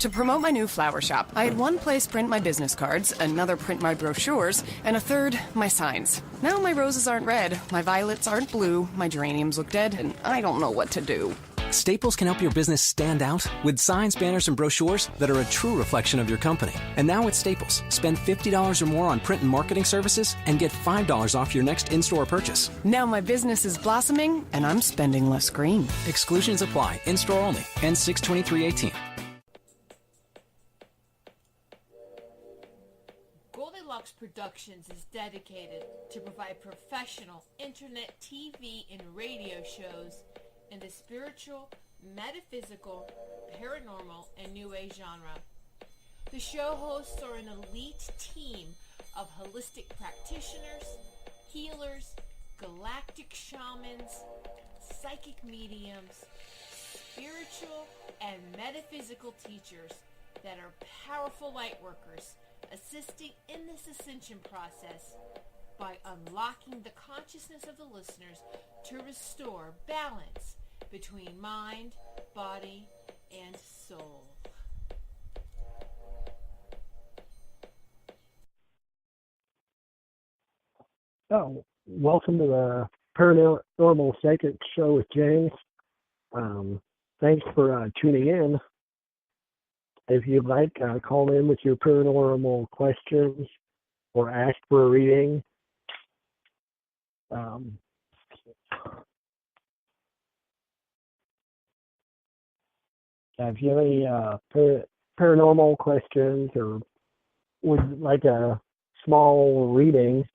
To promote my new flower shop, I had one place print my business cards, another print my brochures, and a third, my signs. Now my roses aren't red, my violets aren't blue, my geraniums look dead, and I don't know what to do. Staples can help your business stand out with signs, banners, and brochures that are a true reflection of your company. And now at Staples, spend $50 or more on print and marketing services and get $5 off your next in-store purchase. Now my business is blossoming, and I'm spending less green. Exclusions apply. In-store only. Ends 6/23/18. Goldilocks Productions is dedicated to provide professional internet, TV, and radio shows in the spiritual, metaphysical, paranormal, and new age genre. The show hosts are an elite team of holistic practitioners, healers, galactic shamans, psychic mediums, spiritual and metaphysical teachers that are powerful light workers, assisting in this ascension process by unlocking the consciousness of the listeners to restore balance between mind, body, and soul. Oh, welcome to the Paranormal Psychic Show with James. Thanks for tuning in. If you'd like, call in with your paranormal questions or ask for a reading. If you have any paranormal questions or would like a small reading,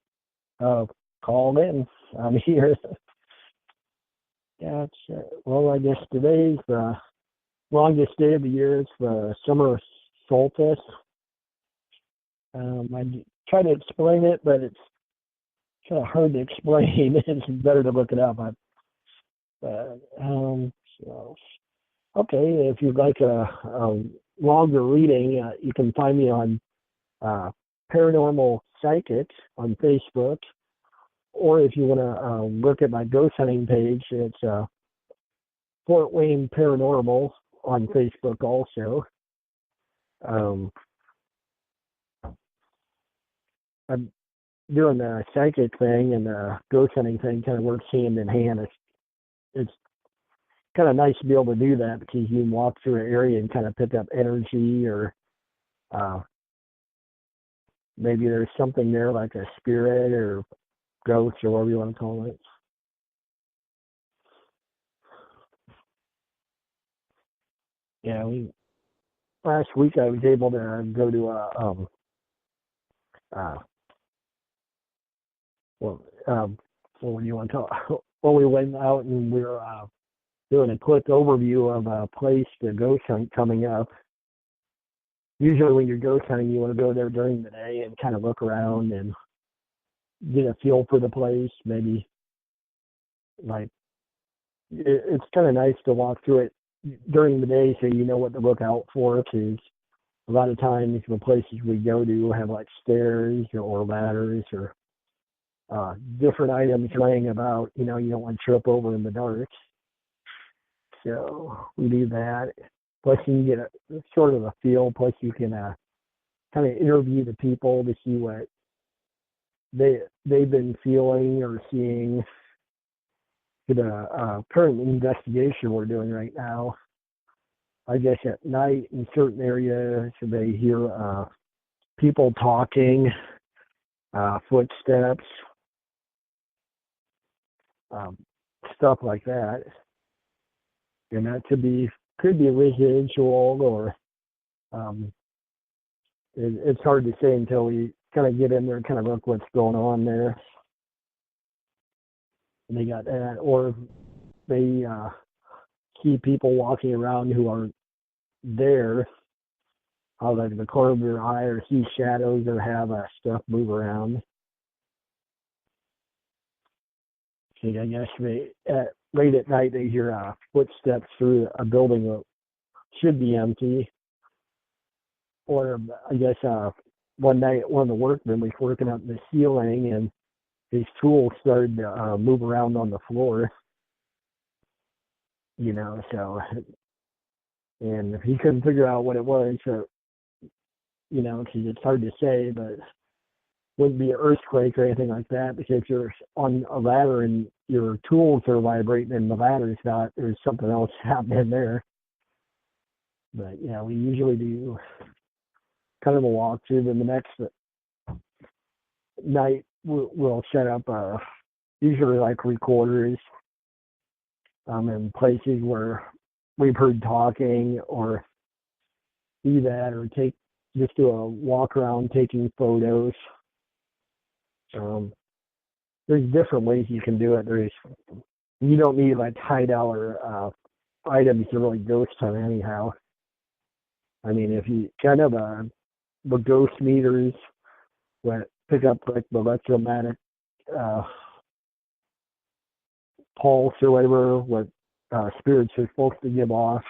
call in. I'm here. Yeah, well, I guess today's the longest day of the year. It's the summer solstice. I try to explain it, but it's kind of hard to explain. It's better to look it up. So, okay, if you'd like a longer reading, you can find me on Paranormal Psychic on Facebook, or if you want to look at my ghost hunting page, it's Fort Wayne Paranormal on Facebook also. I'm doing the psychic thing and the ghost hunting thing kind of works hand in hand. It's kind of nice to be able to do that because you can walk through an area and kind of pick up energy, or maybe there's something there like a spirit or ghost or whatever you want to call it. Yeah, last week I was able to go to what do you want to talk? Well, we went out and we were doing a quick overview of a place to ghost hunt coming up. Usually when you're ghost hunting, you want to go there during the day and kind of look around and get a feel for the place. Maybe like it's kind of nice to walk through it during the day so you know what to look out for, because a lot of times the places we go to have like stairs or ladders or different items laying about, you don't want to trip over in the dark. So we do that. Plus you can get a sort of a feel, plus you can kind of interview the people to see what they've been feeling or seeing. The current investigation we're doing right now, I guess at night in certain areas they hear people talking, footsteps, stuff like that. And that could be residual, or it's hard to say until we kind of get in there and kind of look what's going on there. And they got that, or they see people walking around who aren't there, out of the corner of their eye, or see shadows, or have stuff move around. So I guess late at night they hear footsteps through a building that should be empty. Or I guess one night one of the workmen was working up in the ceiling and his tools started to move around on the floor. So and he couldn't figure out what it was. So, because it's hard to say, but it wouldn't be an earthquake or anything like that, because you're on a ladder and your tools are vibrating and the ladder's not. There's something else happening there. But yeah, we usually do kind of a walkthrough. Then the next night we'll set up usually like recorders in places where we've heard talking, or do that, or just do a walk around taking photos. There's different ways you can do it. You don't need like high dollar items to really ghost hunt anyhow. I mean, if you kind of the ghost meters that pick up like the electromagnetic pulse or whatever, what spirits are supposed to give off,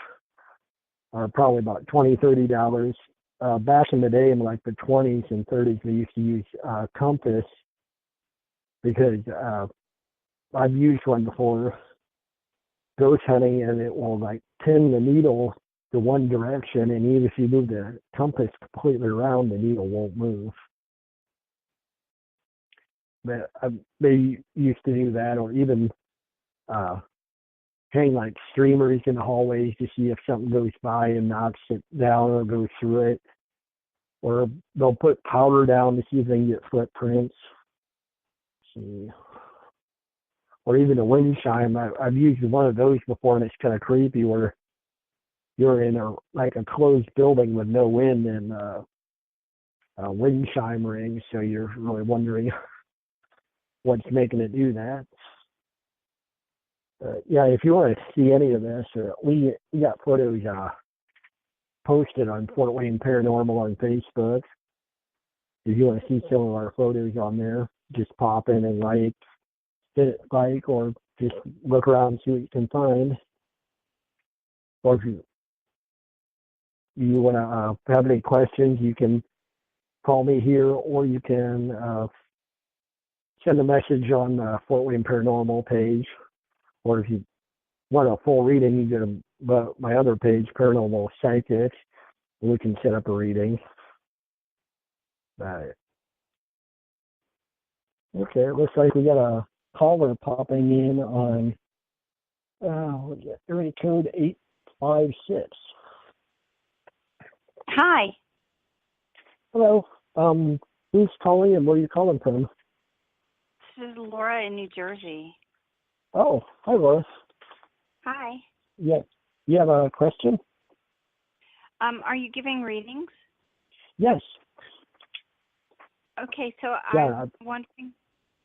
are probably about $20-$30. Back in the day, in like the 20s and 30s, we used to use compass, because I've used one before ghost hunting, and it will like pin the needle to one direction, and even if you move the compass completely around, the needle won't move. But they used to do that, or even hang like streamers in the hallways to see if something goes by and knocks it down or goes through it. Or they'll put powder down to see if they can get footprints. See. Or even a wind chime. I've used one of those before, and it's kind of creepy, where you're in a closed building with no wind, and a wind chime rings, so you're really wondering what's making it do that. Yeah, if you want to see any of this, we got photos posted on Fort Wayne Paranormal on Facebook. If you want to see some of our photos on there, just pop in and hit like, or just look around and see what you can find. Or if you want to have any questions, you can call me here, or you can send a message on the Fort Wayne Paranormal page. Or if you want a full reading, you go to my other page, Paranormal Psychic, and we can set up a reading. Okay, it looks like we got a caller popping in on area code 856. Hi. Hello. Who's calling, and where are you calling from? This is Laura in New Jersey. Oh, hi, Laura. Hi. Yeah. You have a question? Are you giving readings? Yes. Okay, so Yeah. I'm wondering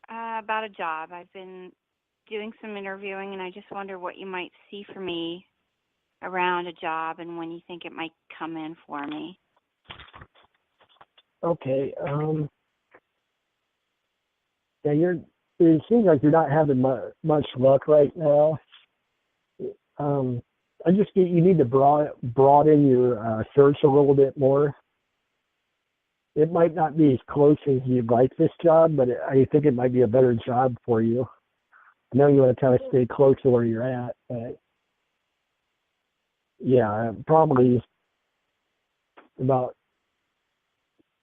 about a job. I've been doing some interviewing, and I just wonder what you might see for me around a job, and when you think it might come in for me. Okay. Yeah, it seems like you're not having much luck right now. I just think you need to broaden your search a little bit more. It might not be as close as you'd like this job, but I think it might be a better job for you. I know you want to kind of stay close to where you're at, but yeah, probably about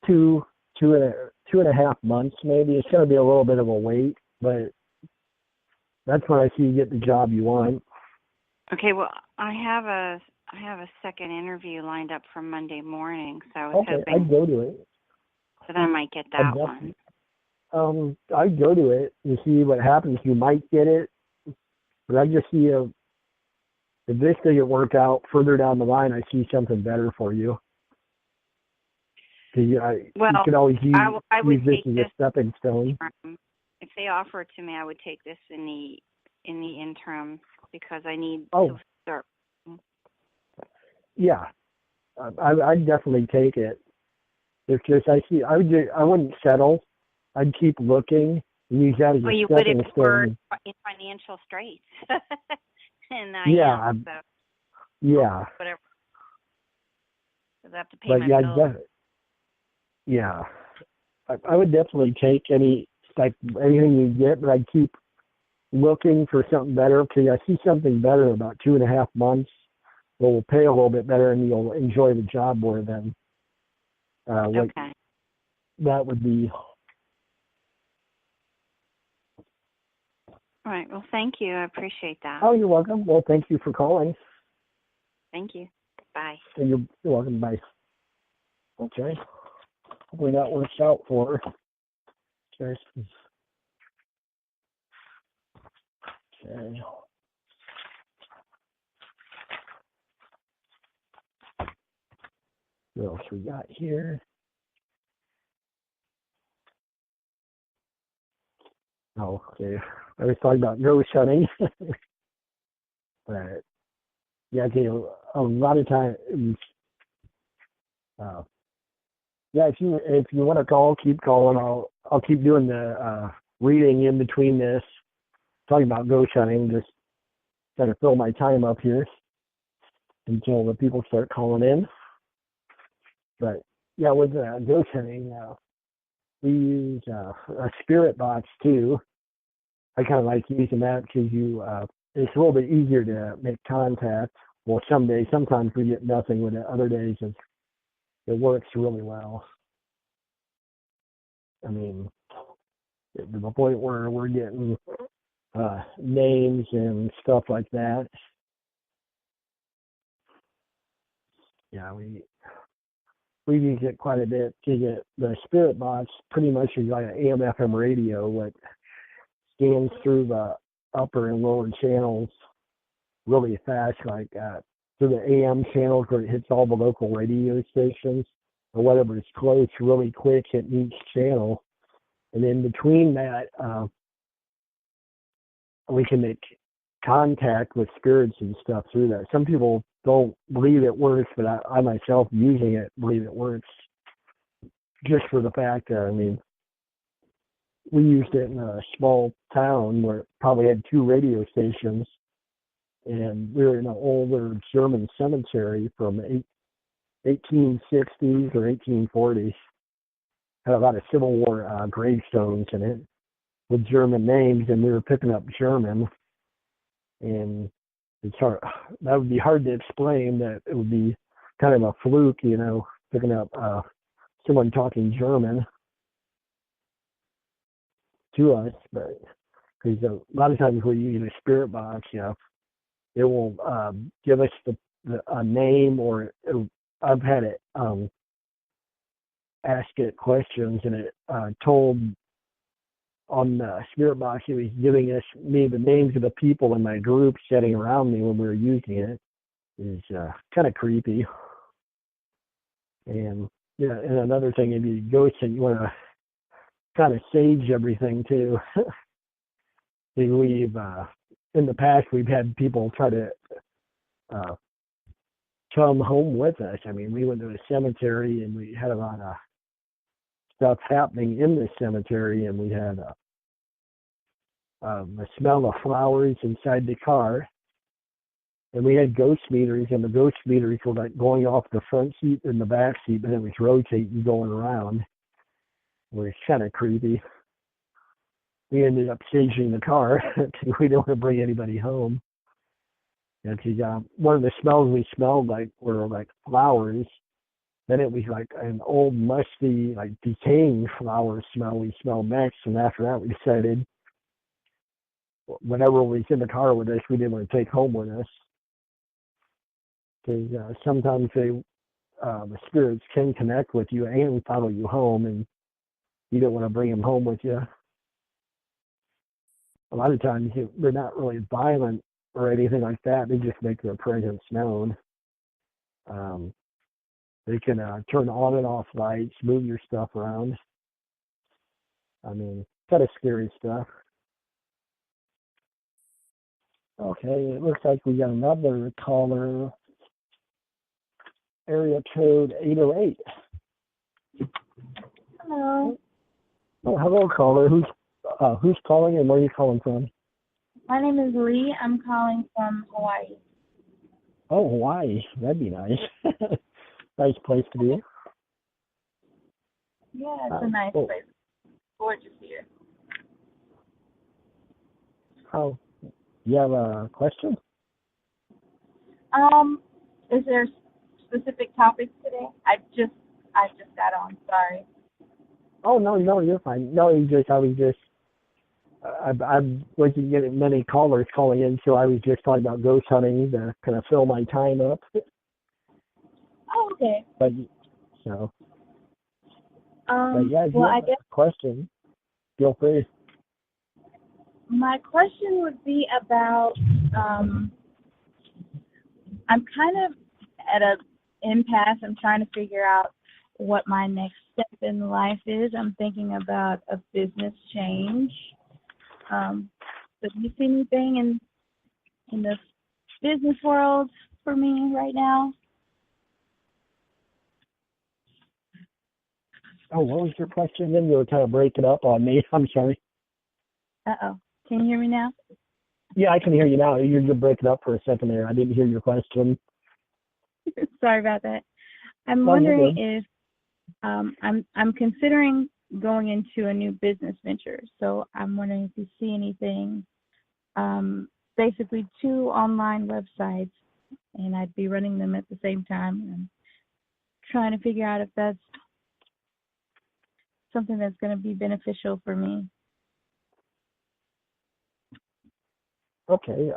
two and a half months maybe. It's going to be a little bit of a wait, but that's when I see you get the job you want. Okay, well, I have a second interview lined up for Monday morning, so I was Okay, hoping I'd go to it. that I might get that one. I'd go to it and see what happens. You might get it, but I just see if this doesn't work out further down the line, I see something better for you. You can always use this as a stepping stone. If they offer it to me, I would take this in the interim, because I need to start. Yeah, I'd definitely take it. It's just I wouldn't settle. I'd keep looking and use that as a stepping stone. In financial straits. And yeah. Whatever. Because I have to pay my bills. Yeah, I would definitely take anything you get, but I'd keep looking for something better, because I see something better in about 2.5 months. will pay a little bit better, and you'll enjoy the job more than what Okay. that would be. All right. Well, thank you. I appreciate that. Oh, you're welcome. Well, thank you for calling. Thank you. Bye. And you're welcome. Bye. Okay. Hopefully that works out for her. Okay. Okay. What else we got here? Oh, okay. I was talking about ghost hunting. But yeah, okay, a lot of times, yeah, if you want to call, keep calling. I'll keep doing the reading in between this, talking about ghost hunting, just trying to fill my time up here until the people start calling in. But yeah, with ghost hunting, we use a spirit box too. I kind of like using that because it's a little bit easier to make contact. Well, sometimes we get nothing with it. Other days it works really well. I mean, to the point where we're getting names and stuff like that. Yeah, we use it quite a bit to get the spirit box. Pretty much is like an AM/FM radio, what scans through the upper and lower channels really fast, like through the AM channels where it hits all the local radio stations or whatever is close really quick hitting each channel. And in between that, we can make contact with spirits and stuff through that. Some people don't believe it works, but I myself, using it, believe it works. Just for the fact that, I mean, we used it in a small town where it probably had 2 radio stations, and we were in an older German cemetery from 1860s or 1840s. Had a lot of Civil War gravestones in it with German names, and we were picking up German. And it's hard. That would be hard to explain. That it would be kind of a fluke, picking up someone talking German to us. But because a lot of times we use a spirit box, it will give us a name, or I've had it ask it questions, and it told on the spirit box, it was giving me the names of the people in my group sitting around me when we were using it. It was kind of creepy. And and another thing, if you ghost and you want to kind of sage everything too. We've in the past we've had people try to come home with us. I mean, we went to a cemetery and we had a lot of stuff happening in the cemetery, and we had the smell of flowers inside the car, and we had ghost meters, and the ghost meters were like going off the front seat and the back seat, but it was rotating going around. It was kind of creepy. We ended up staging the car because we didn't want to bring anybody home. And one of the smells we smelled like were like flowers. Then it was like an old, musty, like decaying flower smell we smelled next. And after that, we decided whatever was in the car with us, we didn't want to take home with us. Because sometimes the spirits can connect with you and follow you home, and you don't want to bring them home with you. A lot of times they're not really violent or anything like that. They just make their presence known. They can turn on and off lights, move your stuff around. I mean, kind of scary stuff. Okay, it looks like we got another caller. Area code 808. Hello. Oh, hello, caller. Who's calling and where are you calling from? My name is Lee. I'm calling from Hawaii. Oh, Hawaii. That'd be nice. Nice place to be. Yeah, it's a nice place. Gorgeous here. Oh, you have a question? Is there specific topics today? I just got on. Sorry. Oh no, you're fine. No, I wasn't getting many callers calling in, so I was just talking about ghost hunting to kind of fill my time up. Oh, okay. But so, but yeah, if you well, have I guess a question, feel free. my question would be about. I'm kind of at a impasse. I'm trying to figure out what my next step in life is. I'm thinking about a business change. So do you see anything in the business world for me right now? Oh, what was your question? Then you were kind of breaking up on me. I'm sorry. Uh-oh. Can you hear me now? Yeah, I can hear you now. You're breaking up for a second there. I didn't hear your question. Sorry about that. I'm No, you're wondering good. if I'm considering going into a new business venture. So I'm wondering if you see anything. Basically 2 online websites, and I'd be running them at the same time and trying to figure out if that's something that's going to be beneficial for me. Okay.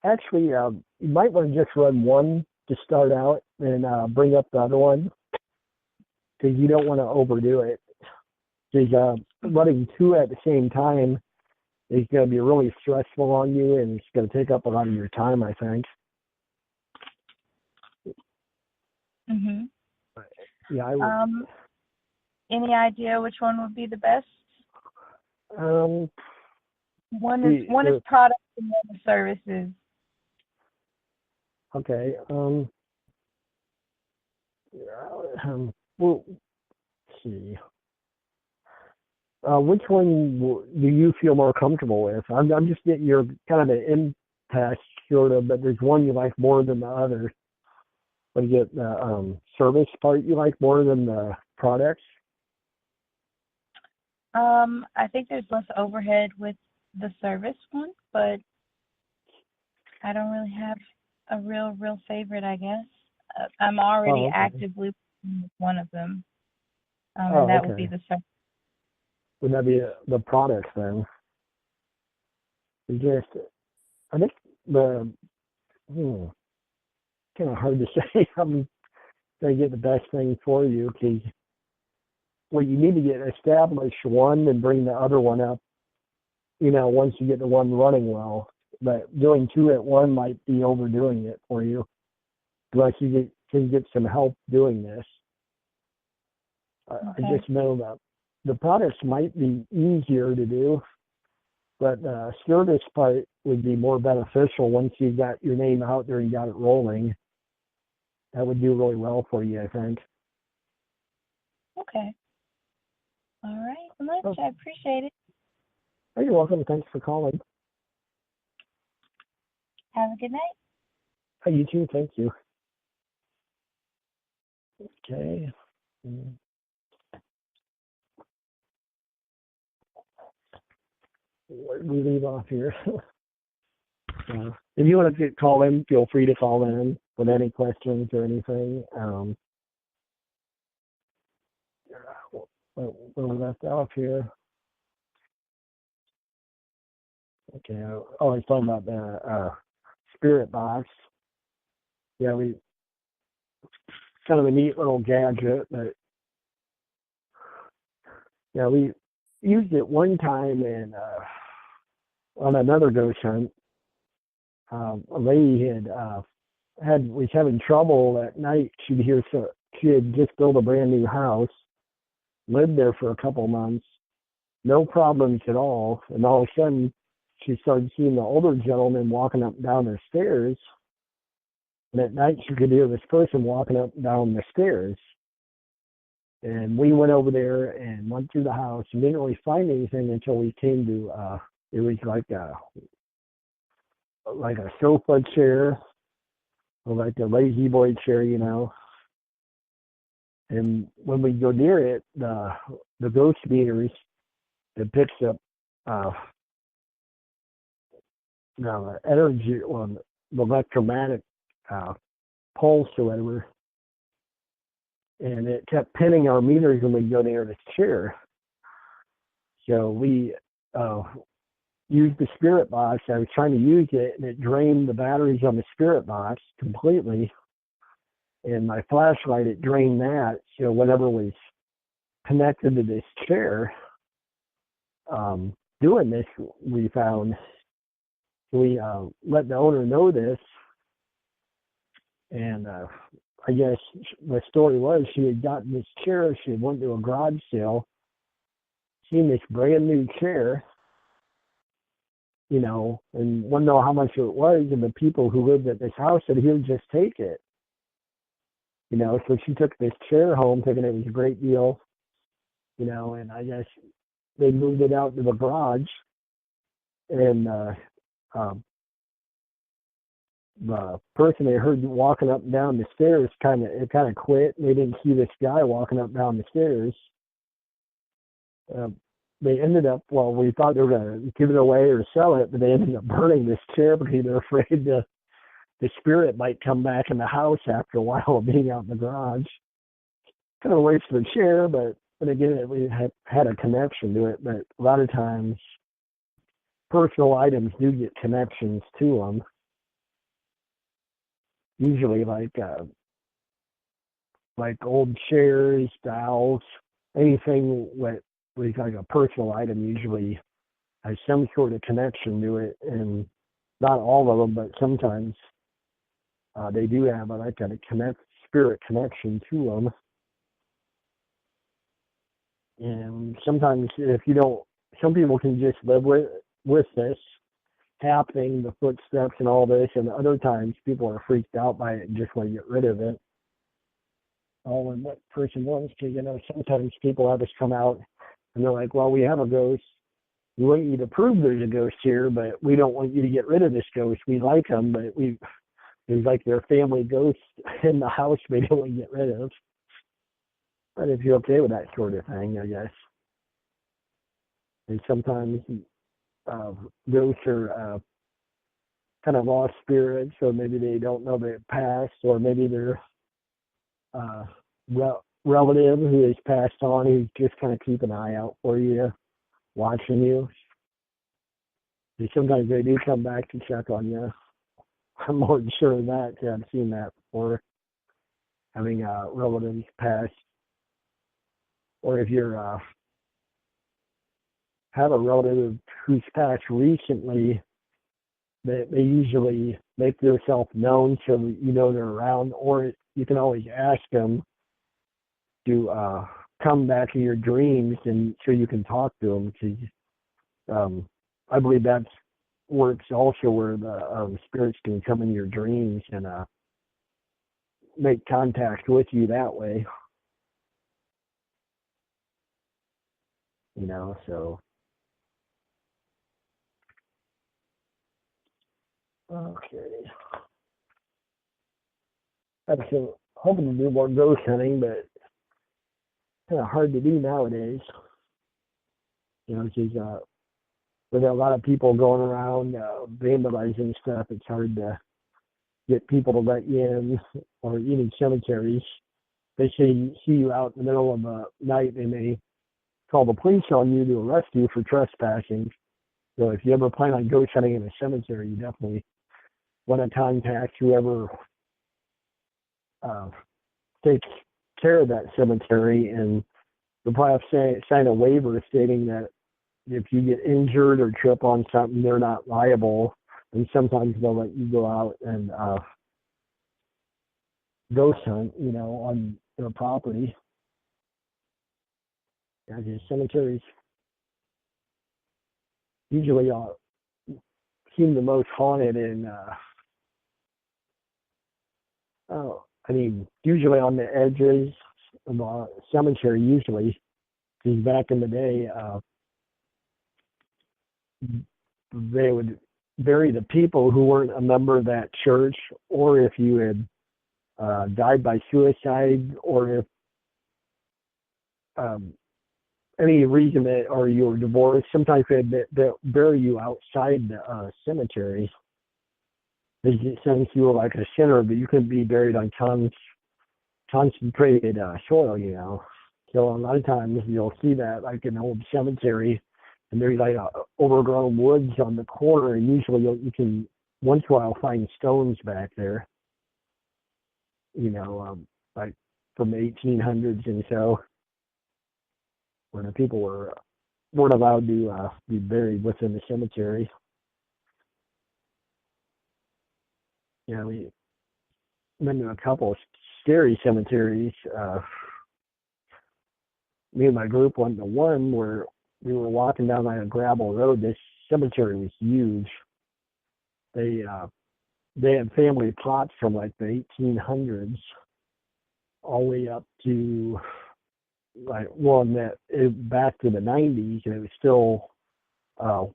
Actually, you might want to just run one to start out and bring up the other one because you don't want to overdo it. Because running 2 at the same time is going to be really stressful on you, and it's going to take up a lot of your time, I think. Mhm. Yeah. Any idea which one would be the best? One is products and one is services. Okay. Well, let's see. Which one do you feel more comfortable with? I'm just getting your kind of an impasse sort of, but there's one you like more than the other. When you get the service part you like more than the products? I think there's less overhead with the service one, but I don't really have a real favorite, I guess. I'm already actively with one of them, and that would be the service. Would that be the products then? I think the, kind of hard to say. I'm going to get the best thing for you because you need to get established one and bring the other one up, once you get the one running well. But doing 2 at one might be overdoing it for you unless you can get some help doing this. Okay. I just know that the products might be easier to do, but the service part would be more beneficial once you got your name out there and got it rolling. That would do really well for you, I think. Okay. All right. Well, I appreciate it. Oh, you're welcome. Thanks for calling. Have a good night. Oh, you too. Thank you. Okay. Where do we leave off here? If you want to call in, feel free to call in with any questions or anything. Where we left off here. Okay. I was talking about the spirit box. Yeah, kind of a neat little gadget, but yeah, we used it one time and on another ghost hunt. A lady was having trouble at night. She had just built a brand new house, lived there for a couple months, no problems at all, and all of a sudden she started seeing the older gentleman walking up and down the stairs. And at night she could hear this person walking up and down the stairs. And we went over there and went through the house and didn't really find anything until we came to it was like a sofa chair, or like a lazy boy chair, And when we go near it, the ghost meters, it picks up the energy, the electromagnetic pulse or whatever. And it kept pinning our meters when we go near this chair. So we used the spirit box. I was trying to use it, and it drained the batteries on the spirit box completely. And my flashlight, it drained that. So whatever was connected to this chair, doing this, we found. We let the owner know this, and I guess the story was she had gotten this chair. She had went to a garage sale, seen this brand new chair, and wanted to know how much it was, and the people who lived at this house said he would just take it. So she took this chair home, thinking it was a great deal, and I guess they moved it out to the garage, and the person they heard walking up and down the stairs kind of quit. They didn't see this guy walking up and down the stairs. They ended up, we thought they were going to give it away or sell it, but they ended up burning this chair because they're afraid the spirit might come back in the house after a while of being out in the garage. Kind of a waste of the chair, but again, we had a connection to it. But a lot of times, personal items do get connections to them. Usually like old chairs, dolls, anything with like a personal item usually has some sort of connection to it, and not all of them, but sometimes they do have a kind of spirit connection to them. And sometimes some people can just live with this happening, the footsteps and all this, and other times people are freaked out by it and just want to get rid of it. And what person wants to, sometimes people have us come out and they're like, well, we have a ghost. We want you to prove there's a ghost here, but we don't want you to get rid of this ghost. We like them, but there's like their family ghost in the house we don't want to get rid of. But if you're okay with that sort of thing, I guess. And sometimes ghosts are kind of lost spirits, so maybe they don't know they passed, or maybe they're relative who has passed on, who's just kind of keep an eye out for you, watching you. And sometimes they do come back to check on you. I'm more than sure of that. I've seen that before, having relatives pass. Or if you're have a relative who's passed recently, they usually make themselves known so they're around, or you can always ask them to come back in your dreams and so you can talk to them, because I believe that works also where the spirits can come in your dreams and make contact with you that way. So okay. I'm still hoping to do more ghost hunting, but kind of hard to do nowadays. Because with a lot of people going around vandalizing stuff, it's hard to get people to let you in, or even cemeteries. They see you out in the middle of the night, and they call the police on you to arrest you for trespassing. So if you ever plan on ghost hunting in a cemetery, you definitely want to contact whoever takes care of that cemetery, and they'll probably have to sign a waiver stating that if you get injured or trip on something, they're not liable. And sometimes they'll let you go out and ghost hunt, on their property. And cemeteries usually seem the most haunted in, usually on the edges of a cemetery, usually, because back in the day, they would bury the people who weren't a member of that church, or if you had died by suicide, or if any reason or you were divorced. Sometimes they'd bury you outside the cemetery. It sends you like a sinner, but you could be buried on concentrated soil, you know. So a lot of times you'll see that like in an old cemetery, and there's like overgrown woods on the corner, and usually you can once in a while find stones back there, you know, like from the 1800s and so, when the people weren't allowed to be buried within the cemetery. You know, we've been to a couple of scary cemeteries. Me and my group went to one where we were walking down like a gravel road. This cemetery was huge. They had family plots from like the 1800s all the way up to like back to the 90s, and it was still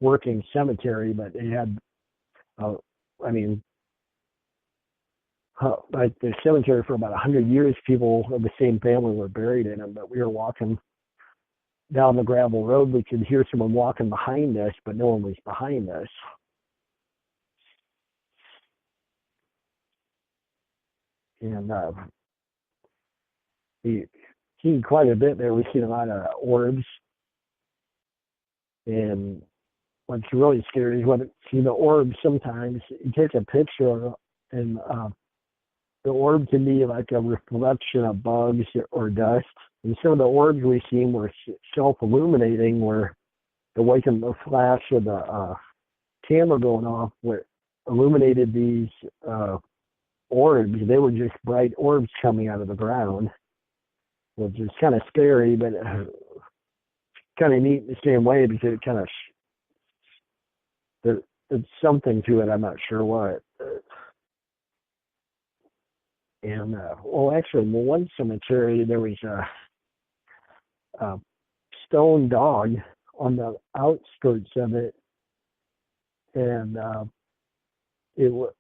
working cemetery, but they had like the cemetery for about 100 years, people of the same family were buried in them. But we were walking down the gravel road, we could hear someone walking behind us, but no one was behind us. And we seen quite a bit there. We've seen a lot of orbs. And what's really scary is when you see the orbs, sometimes you take a picture and the orb can be like a reflection of bugs or dust. And some of the orbs we've seen were self-illuminating, where the wasn't the flash of the camera going off what illuminated these orbs. They were just bright orbs coming out of the ground, which is kind of scary, but kind of neat in the same way, because it kind of there's something to it. I'm not sure what. And actually, in one cemetery there was a stone dog on the outskirts of it, and it was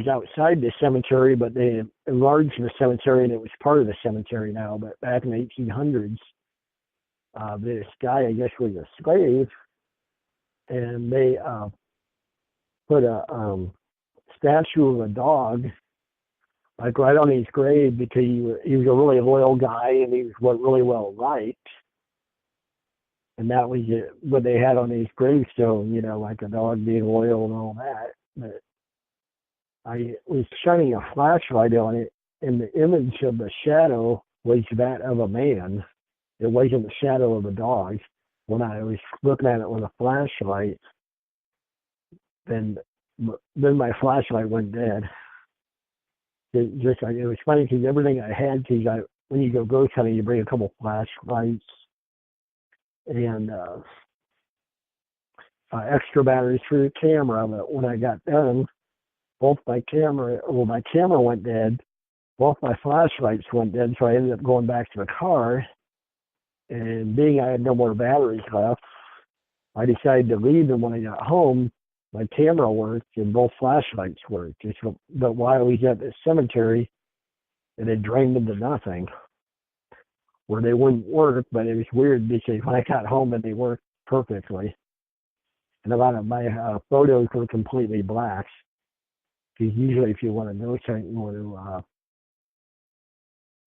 outside the cemetery, but they enlarged the cemetery, and it was part of the cemetery now. But back in the 1800s, this guy, I guess, was a slave, and they put a statue of a dog like right on his grave, because he was a really loyal guy, and he was really well liked. And that was what they had on his gravestone, you know, like a dog being loyal and all that. But I was shining a flashlight on it, and the image of the shadow was that of a man. It wasn't the shadow of a dog. When I was looking at it with a flashlight, then my flashlight went dead. It was funny, because everything I had, because when you go ghost hunting, you bring a couple flashlights and extra batteries for your camera. But when I got done, my camera went dead, both my flashlights went dead, so I ended up going back to the car. And being I had no more batteries left, I decided to leave, and when I got home, my camera worked and both flashlights worked. But while I was at the cemetery, it had drained into nothing, where they wouldn't work. But it was weird, because when I got home, they worked perfectly. And a lot of my photos were completely black, because usually if you want to know something, you want to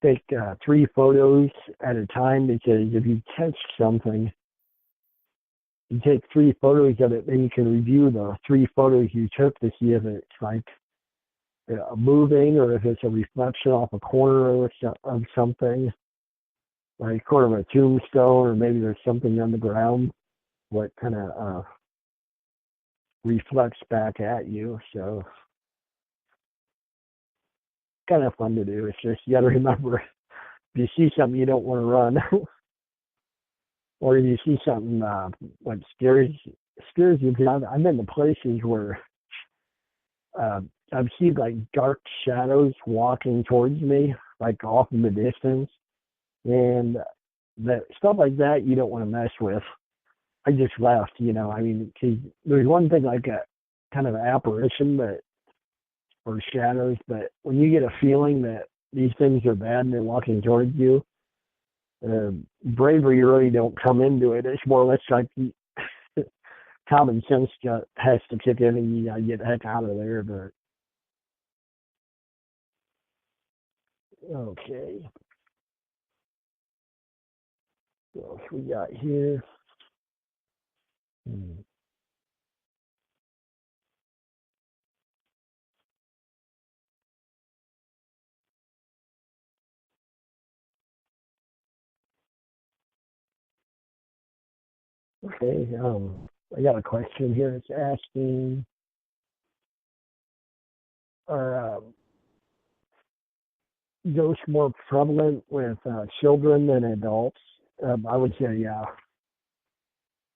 take 3 photos at a time, because if you catch something, you take 3 photos of it, then you can review the 3 photos you took to see if it's like moving, or if it's a reflection off a corner of something, like a corner of a tombstone, or maybe there's something on the ground, what kind of reflects back at you. So kind of fun to do. It's just, you got to remember, if you see something, you don't want to run. Or you see something what scares you. Because I've been to places where I've seen like dark shadows walking towards me, like off in the distance, and that stuff like that you don't want to mess with. I just left, you know. I mean, cause there's one thing like a kind of apparition, or shadows, but when you get a feeling that these things are bad and they're walking towards you, bravery really don't come into it. It's more or less like common sense has to kick in and you gotta get the heck out of there. But okay, what else we got here? Okay, I got a question here. It's asking, are ghosts more prevalent with children than adults? I would say yeah,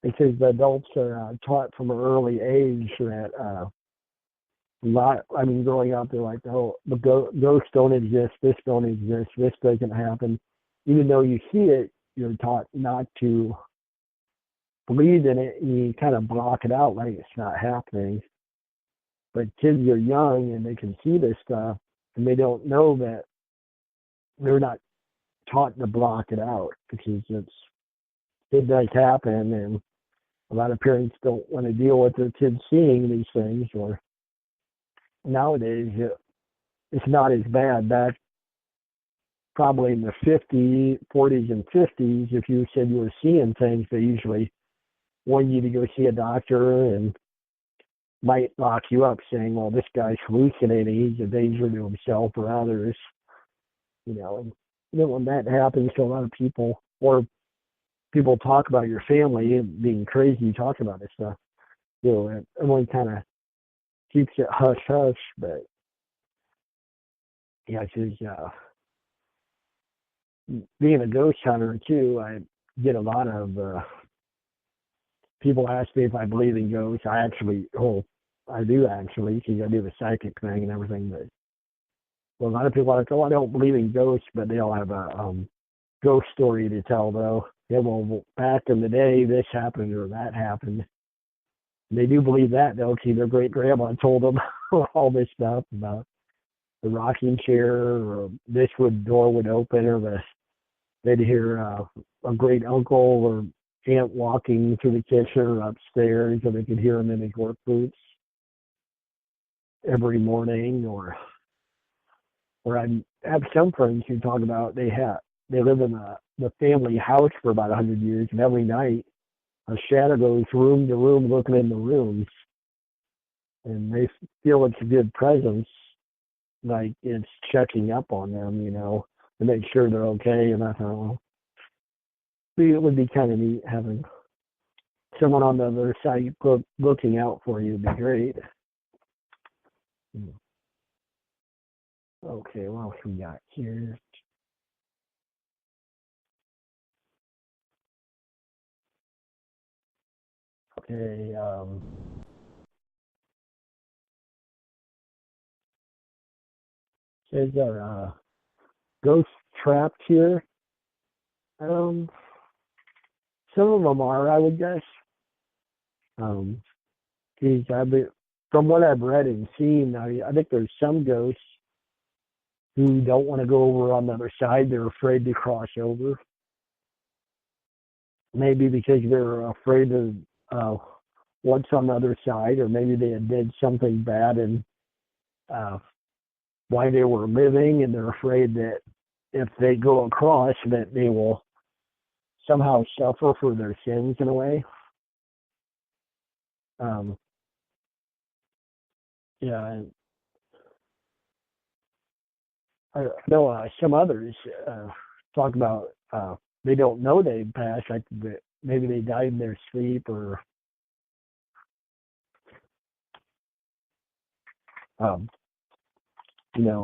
because the adults are taught from an early age that growing up, they're like, oh, ghosts don't exist, this don't exist, this doesn't happen. Even though you see it, you're taught not to believe in it, and you kind of block it out like it's not happening. But kids are young and they can see this stuff, and they don't know that they're not taught to block it out because it does happen, and a lot of parents don't want to deal with their kids seeing these things. Or nowadays, it's not as bad. Back probably in the 40s and 50s, if you said you were seeing things, they usually want you to go see a doctor and might lock you up saying, well, this guy's hallucinating, he's a danger to himself or others. And when that happens to a lot of people, or people talk about your family and being crazy, talk about this stuff, everyone kind of keeps it hush hush. But yeah, because being a ghost hunter too, I get a lot of people ask me if I believe in ghosts. I do actually, because I do the psychic thing and everything. But a lot of people are like, oh, I don't believe in ghosts, but they all have a ghost story to tell, though. Yeah, well, back in the day, this happened or that happened. And they do believe that, though, because their great-grandma told them all this stuff about the rocking chair, or this door would open, or they'd hear a great-uncle or aunt walking through the kitchen or upstairs, so they could hear them in his work boots every morning. Or I have some friends who talk about they live in the family house for about 100 years, and every night a shadow goes room to room looking in the rooms, and they feel it's a good presence, like it's checking up on them, to make sure they're okay. And I thought, it would be kind of neat having someone on the other side looking out for you. Would be great. Okay, what else we got here? Okay, says our ghost trapped here. Some of them are, I would guess. From what I've read and seen, I think there's some ghosts who don't want to go over on the other side. They're afraid to cross over. Maybe because they're afraid of what's on the other side, or maybe they did something bad and while they were living, and they're afraid that if they go across, that they will somehow suffer for their sins in a way. Yeah, I know some others talk about they don't know they passed, like maybe they died in their sleep, or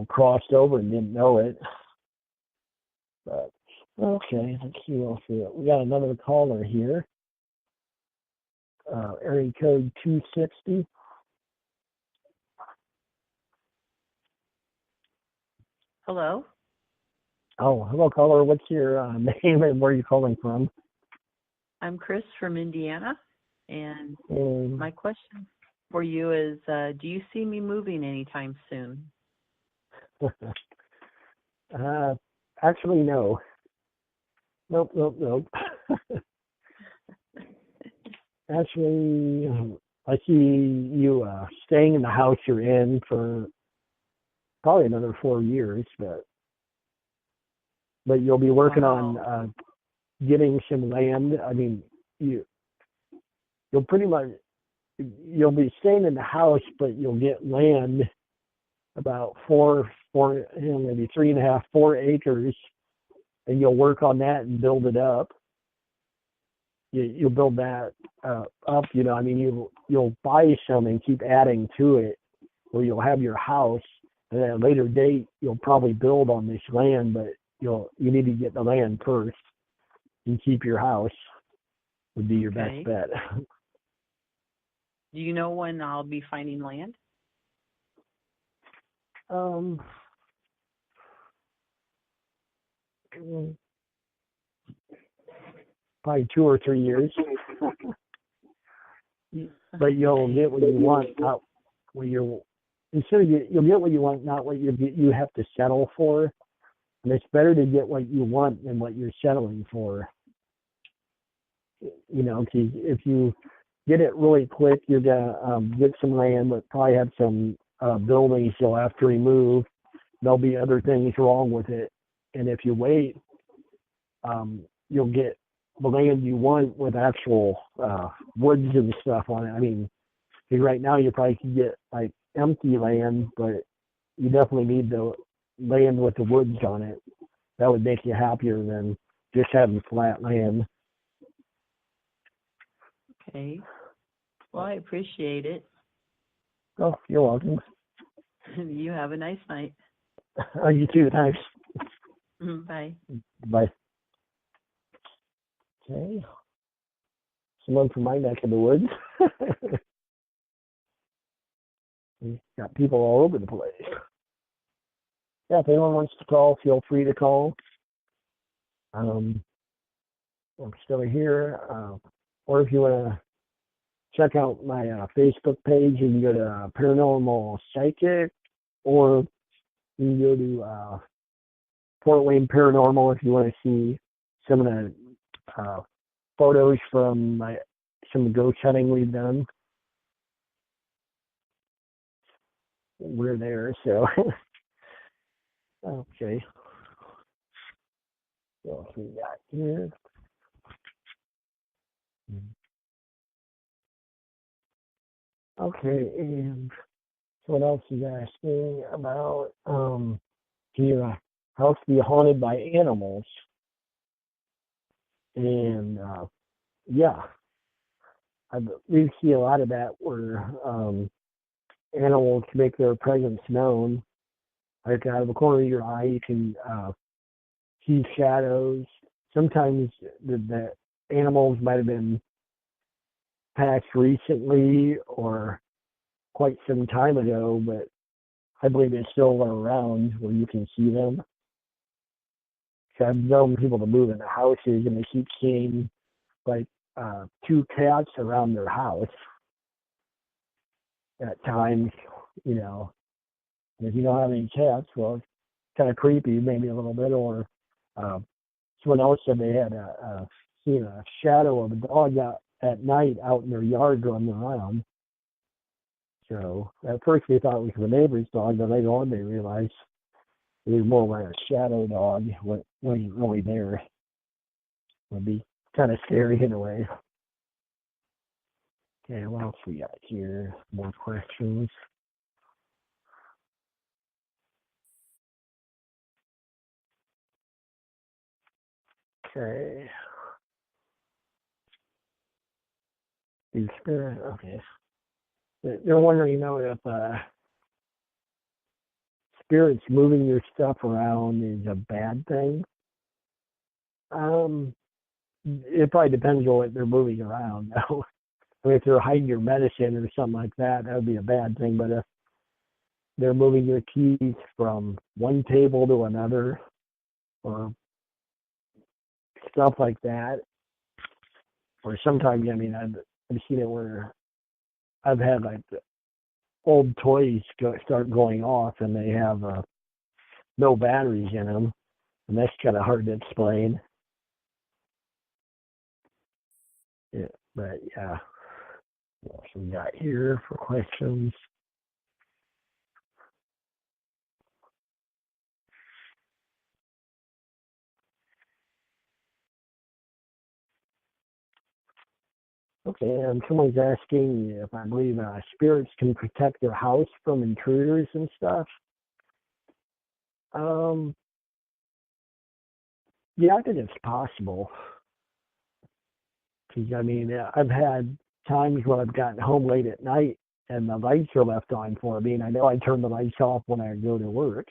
crossed over and didn't know it. But okay, let's see what else we got. Another caller here. Area code 260. Hello. Oh, hello, caller. What's your name and where are you calling from? I'm Chris from Indiana, and my question for you is, do you see me moving anytime soon? Actually, no. Nope. Actually, I see you staying in the house you're in for probably another 4 years, but you'll be working on getting some land. I mean, you'll pretty much you'll be staying in the house, but you'll get land about maybe 3.5, 4 acres, and you'll work on that and build it up. You'll build that up. I mean, you'll buy some and keep adding to it, where you'll have your house, and at a later date you'll probably build on this land, but you need to get the land first and keep your house would be your best bet. Do you know when I'll be finding land? Probably 2 or 3 years. But you'll get what you want, not what you'll get what you want, not what you have to settle for. And it's better to get what you want than what you're settling for. If you get it really quick, you're gonna get some land, but probably have some buildings you'll have to remove. There'll be other things wrong with it, and if you wait, you'll get the land you want with actual woods and stuff on it. I mean, right now you probably can get like empty land, but you definitely need the land with the woods on it. That would make you happier than just having flat land. Okay. Well, I appreciate it. Oh, you're welcome. You have a nice night. You too. Thanks. Bye. Bye. Okay. Someone from my neck of the woods. We've got people all over the place. Yeah, if anyone wants to call, feel free to call. I'm still here. Or if you want to check out my Facebook page, you can go to Paranormal Psychic, or you can go to Fort Wayne Paranormal if you want to see some of the photos from some of the ghost hunting we've done. We're there, so okay. What else we got here? Okay, and so what else is asking about? Can your house be haunted by animals? And yeah, we see a lot of that where animals make their presence known. Like out of the corner of your eye, you can see shadows. Sometimes the animals might have been passed recently or quite some time ago, but I believe they still are around where you can see them. So I've known people to move into houses and they keep seeing like 2 cats around their house at times, And if you don't have any cats, well, it's kind of creepy, maybe a little bit. Or someone else said they had seen a shadow of a dog out at night out in their yard running around. So at first they thought it was the neighbor's dog, but later on they realized it was more like a shadow dog. Wasn't really there. It would be kind of scary in a way. Okay, what else we got here? More questions. Okay. The spirit, okay. They're wondering, if spirits moving your stuff around is a bad thing. It probably depends on what they're moving around. If they're hiding your medicine or something like that, that would be a bad thing. But if they're moving your keys from one table to another, or stuff like that, or sometimes, I've seen it where I've had like old toys start going off and they have no batteries in them, and that's kind of hard to explain. Yeah, but yeah. What else we got here for questions? Okay, and someone's asking if I believe spirits can protect their house from intruders and stuff. Yeah, I think it's possible. Because, I mean, I've had times when I've gotten home late at night and the lights are left on for me, and I know I turn the lights off when I go to work.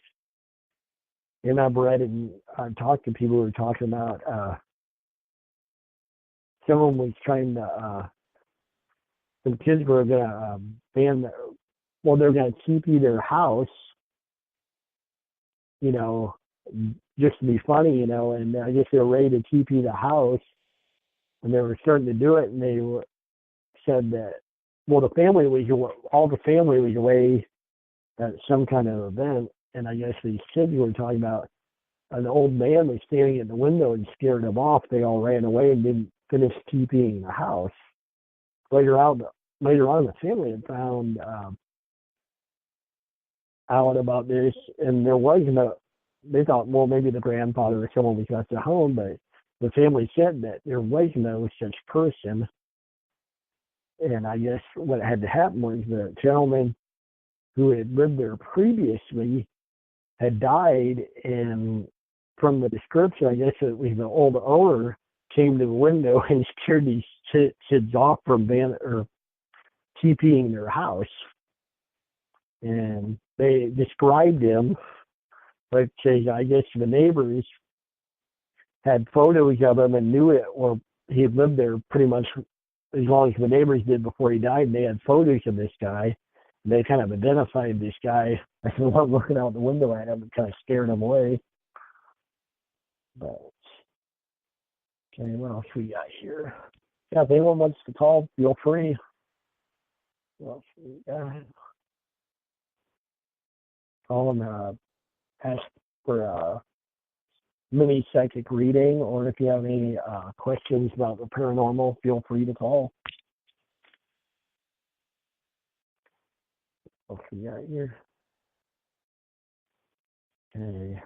And I've read and talked to people who are talking about someone was trying to, some kids were going to they're going to TP their house, you know, just to be funny, you know, and I guess they were ready to TP the house, and they were starting to do it, and they said that, well, all the family was away at some kind of event, and I guess these kids were talking about an old man was standing at the window and scared them off. They all ran away and didn't finish TPing the house. Later on, the family had found out about this, and they thought, well, maybe the grandfather or someone was left at home, but the family said that there was no such person. And I guess what had to happen was the gentleman who had lived there previously had died, and from the description, I guess it was the old owner came to the window and scared these kids off from TPing their house. And they described him, but I guess the neighbors had photos of him and knew it, or he had lived there pretty much as long as the neighbors did before he died. And they had photos of this guy. And they kind of identified this guy as the one looking out the window at him and kind of scared him away. But, okay, what else we got here? Yeah, if anyone wants to call, feel free. What else we got? Call and ask for a mini psychic reading, or if you have any questions about the paranormal, feel free to call. What else we got here? Okay.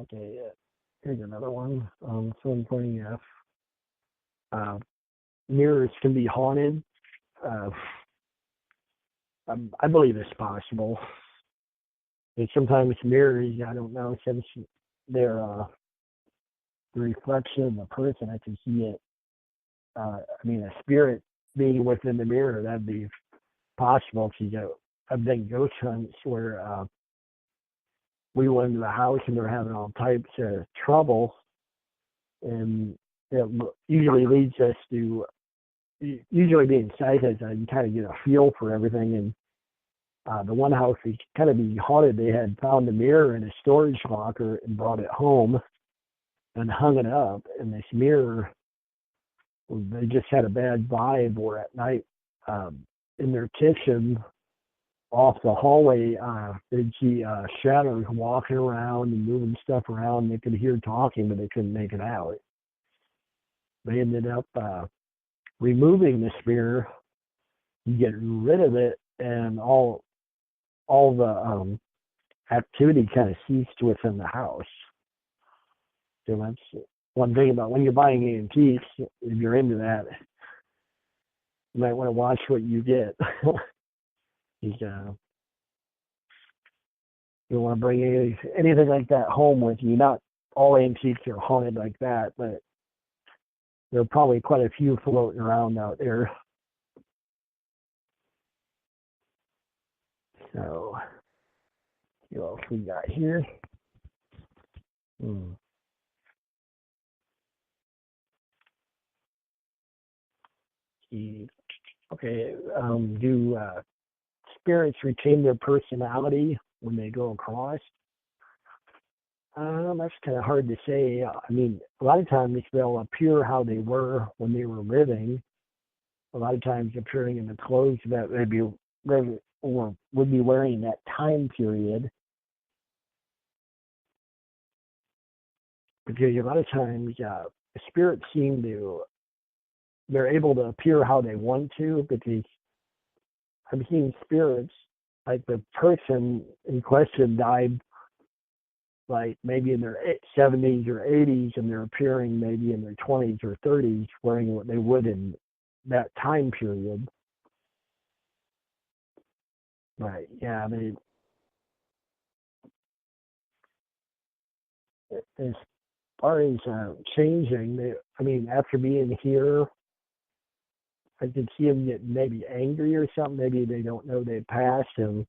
Okay, here's another one. Someone pointing out mirrors can be haunted. I believe it's possible. And sometimes mirrors, I don't know, since they're the reflection of the person, I can see it. I mean, a spirit being within the mirror, that'd be possible. I've done ghost hunts where we went into the house and they're having all types of trouble, and it usually leads us to being psychics. I can kind of get a feel for everything. And the one house was kind of being haunted. They had found a mirror in a storage locker and brought it home and hung it up. And this mirror, they just had a bad vibe. Where at night in their kitchen, off the hallway, they'd see shadows walking around and moving stuff around. They could hear talking, but they couldn't make it out. They ended up removing this mirror. You get rid of it, and all the activity kind of ceased within the house. So that's one thing about when you're buying antiques. If you're into that, you might want to watch what you get. You don't want to bring anything like that home with you. Not all antiques are haunted like that, but there are probably quite a few floating around out there. So, what else we got here? Okay, do spirits retain their personality when they go across? That's kind of hard to say. I mean, a lot of times they'll appear how they were when they were living. A lot of times appearing in the clothes that would be wearing in that time period. Because a lot of times spirits seem to, they're able to appear how they want to, because I've seen spirits, like the person in question died like maybe in their 70s or 80s, and they're appearing maybe in their 20s or 30s wearing what they would in that time period. Right, yeah, as far as changing, after being here, I could see them get maybe angry or something. Maybe they don't know they passed, and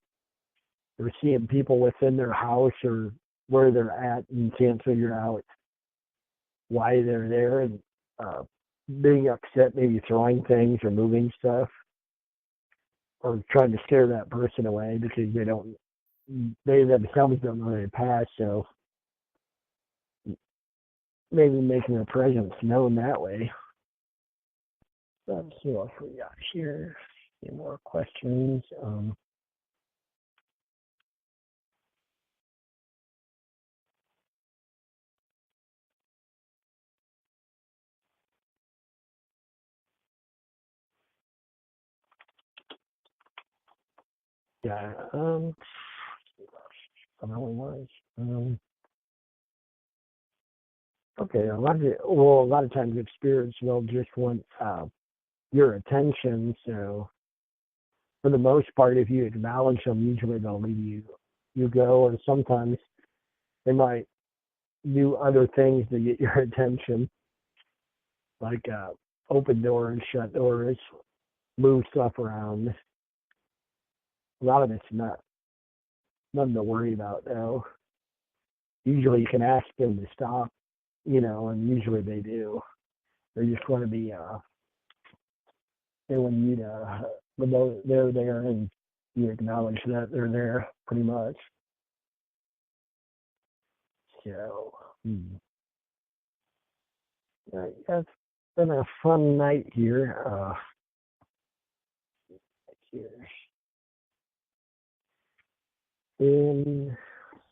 they're seeing people within their house or where they're at and can't figure out why they're there, and being upset, maybe throwing things or moving stuff, or trying to scare that person away because they themselves don't know they passed, so maybe making their presence known that way. Let's see what we got here. Any more questions? Yeah, I only was. Okay, a lot of times with spirits, they'll just want your attention. So for the most part, if you acknowledge them, usually they'll leave you go, or sometimes they might do other things to get your attention, like open doors, shut doors, move stuff around. A lot of it's nothing to worry about though. Usually you can ask them to stop, and usually they do. They just want to be, they want you to, they're there and you acknowledge that they're there pretty much. So, it's been a fun night here. And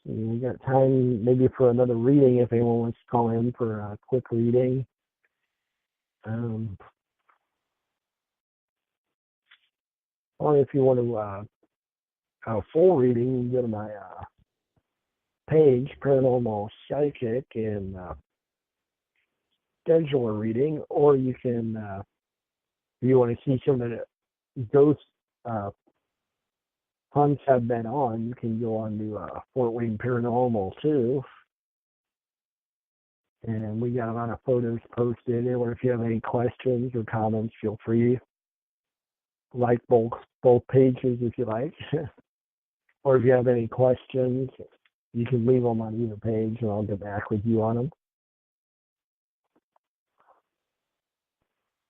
we got time maybe for another reading if anyone wants to call in for a quick reading. Or if you want to a full reading, you go to my page, Paranormal Psychic, and schedule a reading, or you can, if you want to see some of the ghost hunts I've been on, you can go on to Fort Wayne Paranormal too. And we got a lot of photos posted. Or if you have any questions or comments, feel free. Like both pages if you like. Or if you have any questions, you can leave them on either page and I'll get back with you on them.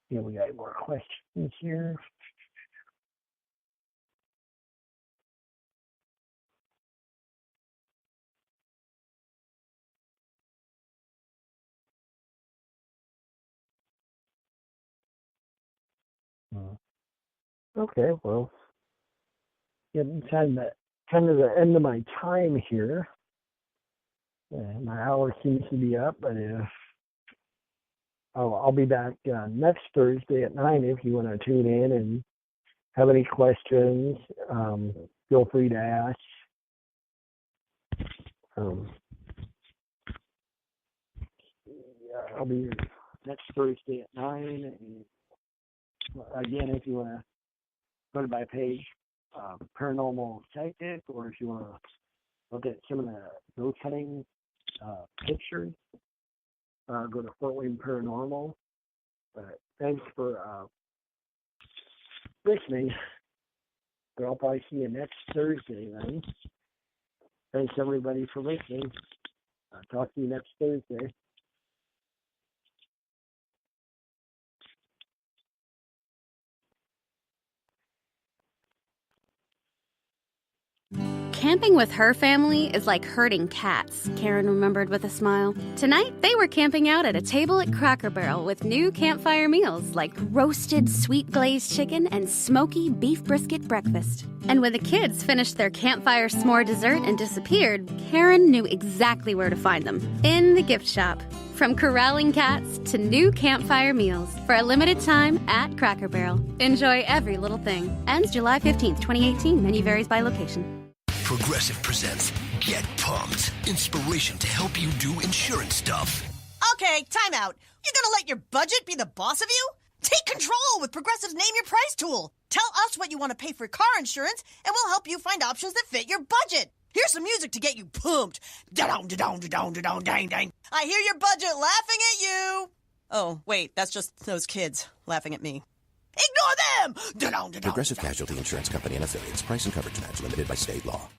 Yeah, we got more questions here. Okay, well, getting kind of the end of my time here. My hour seems to be up, but I'll be back next Thursday at 9 if you want to tune in and have any questions. Feel free to ask. I'll be here next Thursday at 9. And again, if you want to go to my page, Paranormal Psychic, or if you want to look at some of the ghost hunting pictures, go to Fort Wayne Paranormal. But thanks for listening. But I'll probably see you next Thursday then. Thanks everybody for listening. I'll talk to you next Thursday. Camping with her family is like herding cats, Karen remembered with a smile. Tonight, they were camping out at a table at Cracker Barrel with new campfire meals like roasted sweet glazed chicken and smoky beef brisket breakfast. And when the kids finished their campfire s'more dessert and disappeared, Karen knew exactly where to find them. In the gift shop. From corralling cats to new campfire meals for a limited time at Cracker Barrel. Enjoy every little thing. Ends July 15th, 2018. Menu varies by location. Progressive presents Get Pumped. Inspiration to help you do insurance stuff. Okay, time out. You're gonna let your budget be the boss of you? Take control with Progressive's Name Your Price tool. Tell us what you want to pay for car insurance, and we'll help you find options that fit your budget. Here's some music to get you pumped. Da-dong, da-dong, da-dong, da-dong, dang, dang. I hear your budget laughing at you. Oh, wait, that's just those kids laughing at me. Ignore them! Da-dong, da-dong, Progressive Casualty Insurance Company and affiliates. Price and coverage match limited by state law.